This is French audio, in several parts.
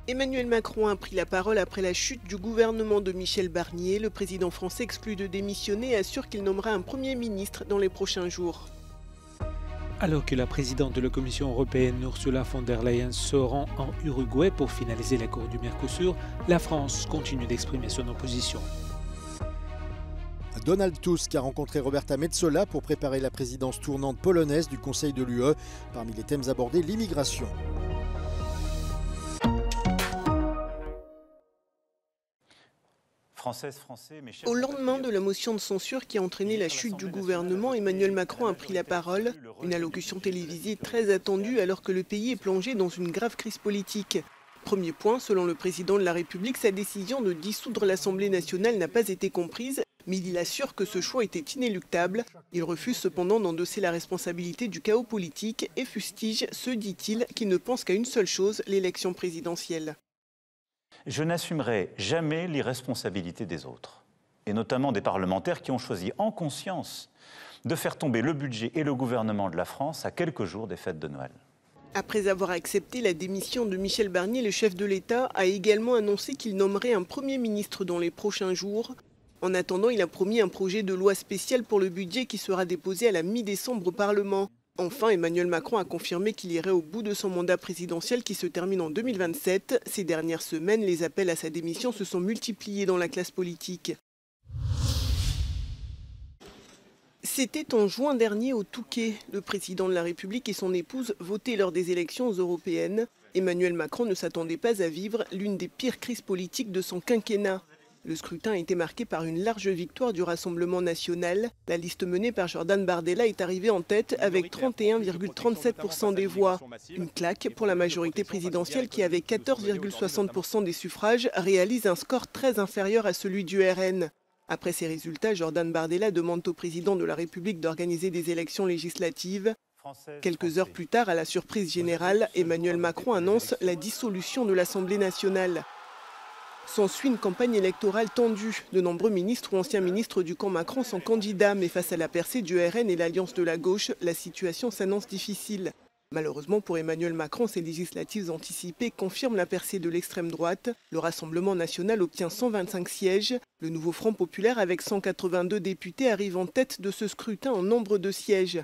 Emmanuel Macron a pris la parole après la chute du gouvernement de Michel Barnier. Le président français exclut de démissionner et assure qu'il nommera un Premier ministre dans les prochains jours. Alors que la présidente de la Commission européenne, Ursula von der Leyen, se rend en Uruguay pour finaliser l'accord du Mercosur, la France continue d'exprimer son opposition. Donald Tusk a rencontré Roberta Metsola pour préparer la présidence tournante polonaise du Conseil de l'UE. Parmi les thèmes abordés, l'immigration. Au lendemain de la motion de censure qui a entraîné la chute du gouvernement, Emmanuel Macron a pris la parole. Une allocution télévisée très attendue alors que le pays est plongé dans une grave crise politique. Premier point, selon le président de la République, sa décision de dissoudre l'Assemblée nationale n'a pas été comprise, mais il assure que ce choix était inéluctable. Il refuse cependant d'endosser la responsabilité du chaos politique et fustige ceux, dit-il, qui ne pensent qu'à une seule chose, l'élection présidentielle. Je n'assumerai jamais l'irresponsabilité des autres, et notamment des parlementaires qui ont choisi en conscience de faire tomber le budget et le gouvernement de la France à quelques jours des fêtes de Noël. Après avoir accepté la démission de Michel Barnier, le chef de l'État a également annoncé qu'il nommerait un Premier ministre dans les prochains jours. En attendant, il a promis un projet de loi spéciale pour le budget qui sera déposé à la mi-décembre au Parlement. Enfin, Emmanuel Macron a confirmé qu'il irait au bout de son mandat présidentiel qui se termine en 2027. Ces dernières semaines, les appels à sa démission se sont multipliés dans la classe politique. C'était en juin dernier au Touquet. Le président de la République et son épouse votaient lors des élections européennes. Emmanuel Macron ne s'attendait pas à vivre l'une des pires crises politiques de son quinquennat. Le scrutin a été marqué par une large victoire du Rassemblement national. La liste menée par Jordan Bardella est arrivée en tête avec 31,37% des voix. Une claque pour la majorité présidentielle qui, avec 14,60% des suffrages, réalise un score très inférieur à celui du RN. Après ces résultats, Jordan Bardella demande au président de la République d'organiser des élections législatives. Quelques heures plus tard, à la surprise générale, Emmanuel Macron annonce la dissolution de l'Assemblée nationale. S'ensuit une campagne électorale tendue. De nombreux ministres ou anciens ministres du camp Macron sont candidats, mais face à la percée du RN et l'Alliance de la gauche, la situation s'annonce difficile. Malheureusement pour Emmanuel Macron, ces législatives anticipées confirment la percée de l'extrême droite. Le Rassemblement national obtient 125 sièges. Le nouveau Front populaire, avec 182 députés, arrive en tête de ce scrutin en nombre de sièges.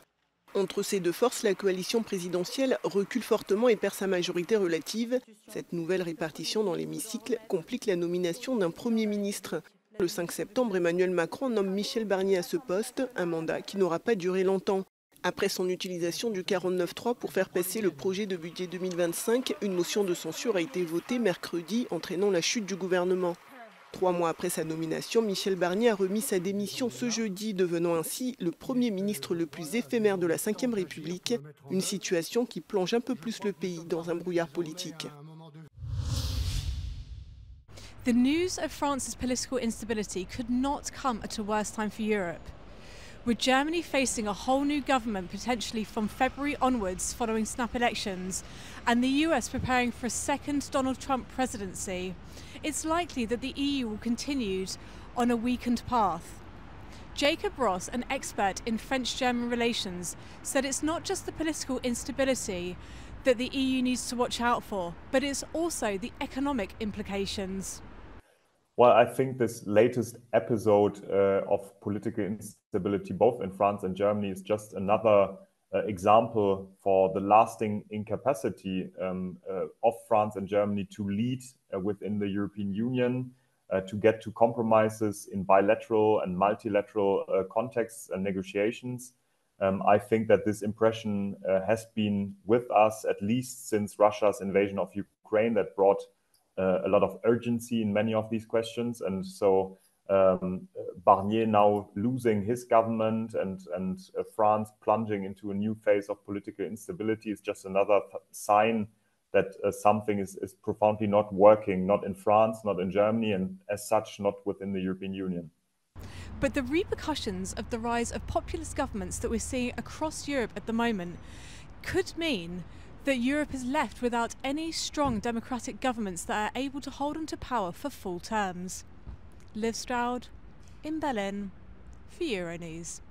Entre ces deux forces, la coalition présidentielle recule fortement et perd sa majorité relative. Cette nouvelle répartition dans l'hémicycle complique la nomination d'un Premier ministre. Le 5 septembre, Emmanuel Macron nomme Michel Barnier à ce poste, un mandat qui n'aura pas duré longtemps. Après son utilisation du 49.3 pour faire passer le projet de budget 2025, une motion de censure a été votée mercredi, entraînant la chute du gouvernement. 3 mois après sa nomination, Michel Barnier a remis sa démission ce jeudi, devenant ainsi le Premier ministre le plus éphémère de la Ve République, une situation qui plonge un peu plus le pays dans un brouillard politique. The news of France's political instability could not come at a worse time for Europe. With Germany facing a whole new government potentially from February onwards following snap elections, and the US preparing for a second Donald Trump presidency, it's likely that the EU will continue on a weakened path. Jacob Ross, an expert in French-German relations, said it's not just the political instability that the EU needs to watch out for, but it's also the economic implications. Well, I think this latest episode of political instability, both in France and Germany, is just another example for the lasting incapacity of France and Germany to lead within the European Union, to get to compromises in bilateral and multilateral contexts and negotiations. I think that this impression has been with us at least since Russia's invasion of Ukraine, that brought a lot of urgency in many of these questions. And so Barnier now losing his government and France plunging into a new phase of political instability is just another sign that something is profoundly not working, not in France, not in Germany, and as such, not within the European Union. But the repercussions of the rise of populist governments that we're seeing across Europe at the moment could mean that Europe is left without any strong democratic governments that are able to hold on to power for full terms. Liv Stroud in Berlin for Euronews.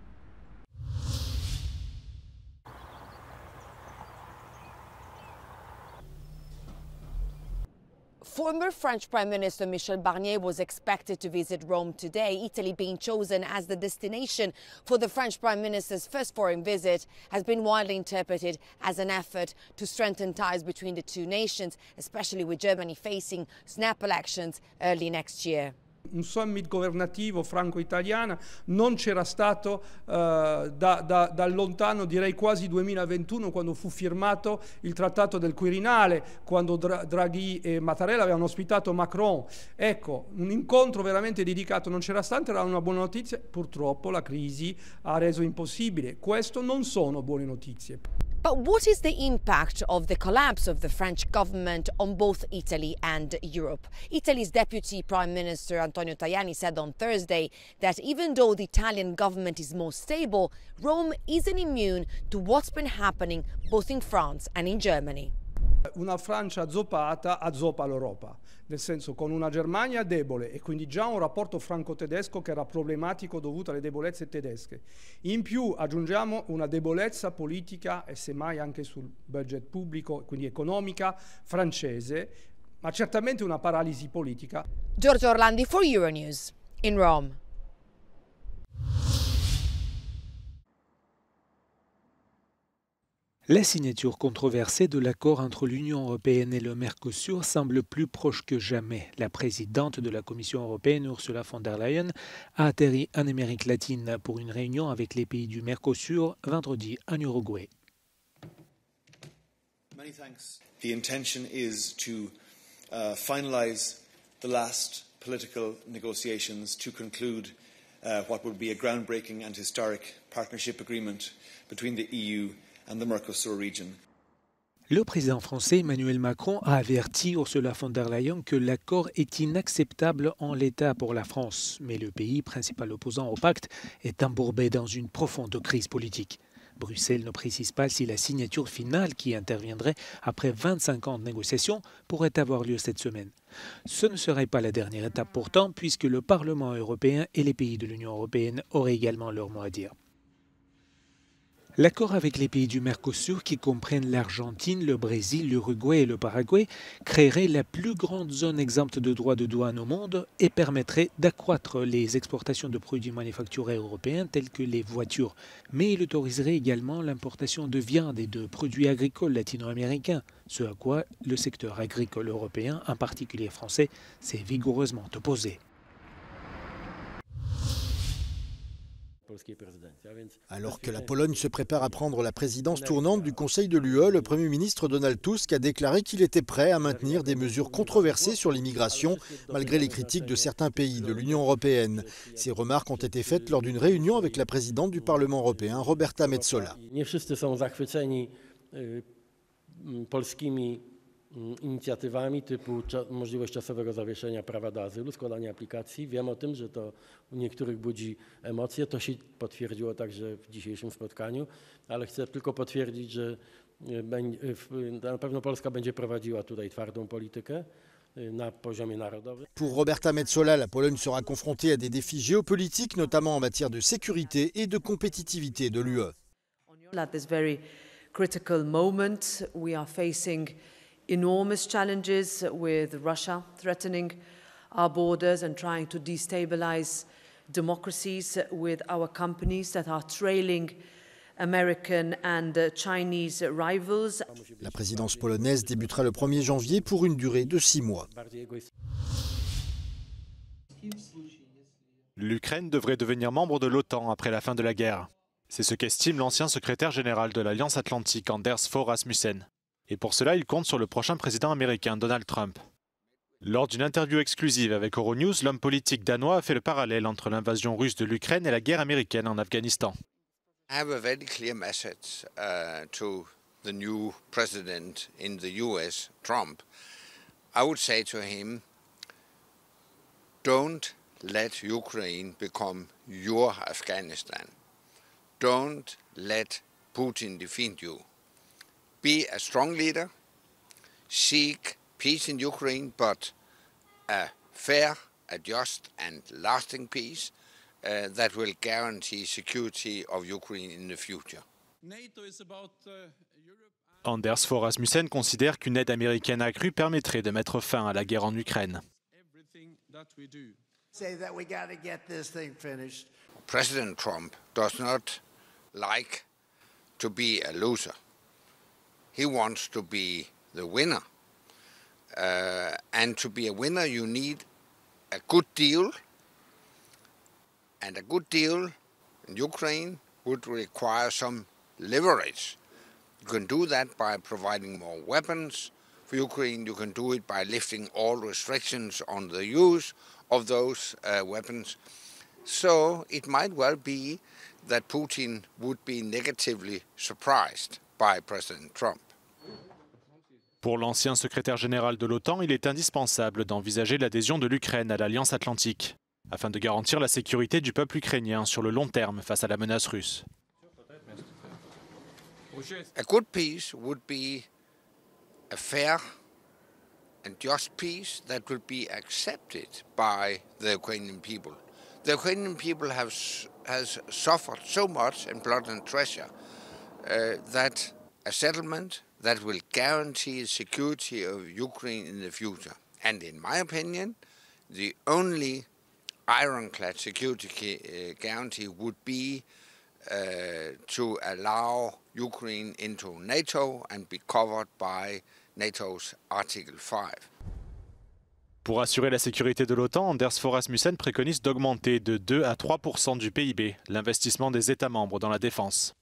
Former French Prime Minister Michel Barnier was expected to visit Rome today, Italy being chosen as the destination for the French Prime Minister's first foreign visit has been widely interpreted as an effort to strengthen ties between the two nations, especially with Germany facing snap elections early next year. Un summit governativo franco-italiano non c'era stato da lontano, direi quasi 2021, quando fu firmato il trattato del Quirinale, quando Draghi e Mattarella avevano ospitato Macron. Ecco, un incontro veramente dedicato non c'era stato, era una buona notizia. Purtroppo la crisi ha reso impossibile. Questo non sono buone notizie. But what is the impact of the collapse of the French government on both Italy and Europe? Italy's Deputy Prime Minister Antonio Tajani said on Thursday that even though the Italian government is more stable, Rome isn't immune to what's been happening both in France and in Germany. Una Francia azzoppata azzoppa l'Europa, nel senso con una Germania debole e quindi già un rapporto franco-tedesco che era problematico dovuto alle debolezze tedesche. In più aggiungiamo una debolezza politica e semmai anche sul budget pubblico, quindi economica, francese, ma certamente una paralisi politica. Giorgio Orlandi for Euronews in Rome. La signature controversée de l'accord entre l'Union européenne et le Mercosur semble plus proche que jamais. La présidente de la Commission européenne, Ursula von der Leyen, a atterri en Amérique latine pour une réunion avec les pays du Mercosur vendredi en Uruguay. Many thanks. The intention is to finalize the last political negotiations to conclude what would be a groundbreaking and historic partnership agreement between the EU and the Mercosur region. Le président français Emmanuel Macron a averti Ursula von der Leyen que l'accord est inacceptable en l'état pour la France, mais le pays, principal opposant au pacte, est embourbé dans une profonde crise politique. Bruxelles ne précise pas si la signature finale, qui interviendrait après 25 ans de négociations, pourrait avoir lieu cette semaine. Ce ne serait pas la dernière étape pourtant, puisque le Parlement européen et les pays de l'Union européenne auraient également leur mot à dire. L'accord avec les pays du Mercosur, qui comprennent l'Argentine, le Brésil, l'Uruguay et le Paraguay, créerait la plus grande zone exempte de droits de douane au monde et permettrait d'accroître les exportations de produits manufacturés européens tels que les voitures. Mais il autoriserait également l'importation de viande et de produits agricoles latino-américains, ce à quoi le secteur agricole européen, en particulier français, s'est vigoureusement opposé. Alors que la Pologne se prépare à prendre la présidence tournante du Conseil de l'UE, le Premier ministre Donald Tusk a déclaré qu'il était prêt à maintenir des mesures controversées sur l'immigration, malgré les critiques de certains pays de l'Union européenne. Ces remarques ont été faites lors d'une réunion avec la présidente du Parlement européen, Roberta Metsola. Inicjatywami typu możliwość czasowego zawieszenia prawa do azylu, składania aplikacji. Wiem o tym, że to u niektórych budzi emocje. To się potwierdziło także w dzisiejszym spotkaniu, ale chcę tylko potwierdzić, że na pewno Polska będzie prowadziła tutaj twardą politykę na poziomie narodowym. Pour Roberta Metsola, la Pologne sera confrontée à des défis géopolitiques, notamment en matière de sécurité et de compétitivité de l'UE. At this very critical moment, we are facing enormous challenges with Russia threatening our borders and trying to destabilize democracies, with our companies that are trailing American and Chinese rivals. La présidence polonaise débutera le 1er janvier pour une durée de 6 mois. L'Ukraine devrait devenir membre de l'OTAN après la fin de la guerre. C'est ce qu'estime l'ancien secrétaire général de l'Alliance Atlantique, Anders Fogh Rasmussen. Et pour cela, il compte sur le prochain président américain, Donald Trump. Lors d'une interview exclusive avec Euronews, l'homme politique danois a fait le parallèle entre l'invasion russe de l'Ukraine et la guerre américaine en Afghanistan. I have a very clear message to the new president in the US, Trump. I would say to him, don't let Ukraine become your Afghanistan. Don't let Putin defeat you. Be a strong leader, seek peace in Ukraine, but a fair, a just and lasting peace that will guarantee security of Ukraine in the future. Anders Fogh Rasmussen considère qu'une aide américaine accrue permettrait de mettre fin à la guerre en Ukraine. President Trump does not like to be a loser. He wants to be the winner. And to be a winner, you need a good deal. And a good deal in Ukraine would require some leverage. You can do that by providing more weapons for Ukraine. You can do it by lifting all restrictions on the use of those weapons. So it might well be that Putin would be negatively surprised by President Trump. Pour l'ancien secrétaire général de l'OTAN, il est indispensable d'envisager l'adhésion de l'Ukraine à l'Alliance Atlantique, afin de garantir la sécurité du peuple ukrainien sur le long terme face à la menace russe. A good peace would be a fair and just peace that will be accepted by the Ukrainian people. The Ukrainian people has suffered so much in blood and treasure that a settlement that will guarantee the security of Ukraine in the future. And in my opinion, the only ironclad security guarantee would be to allow Ukraine into NATO and be covered by NATO's Article 5. Pour assurer la sécurité de l'OTAN, Anders Fogh Rasmussen préconise d'augmenter de 2 à 3% du PIB l'investissement des États membres dans la défense.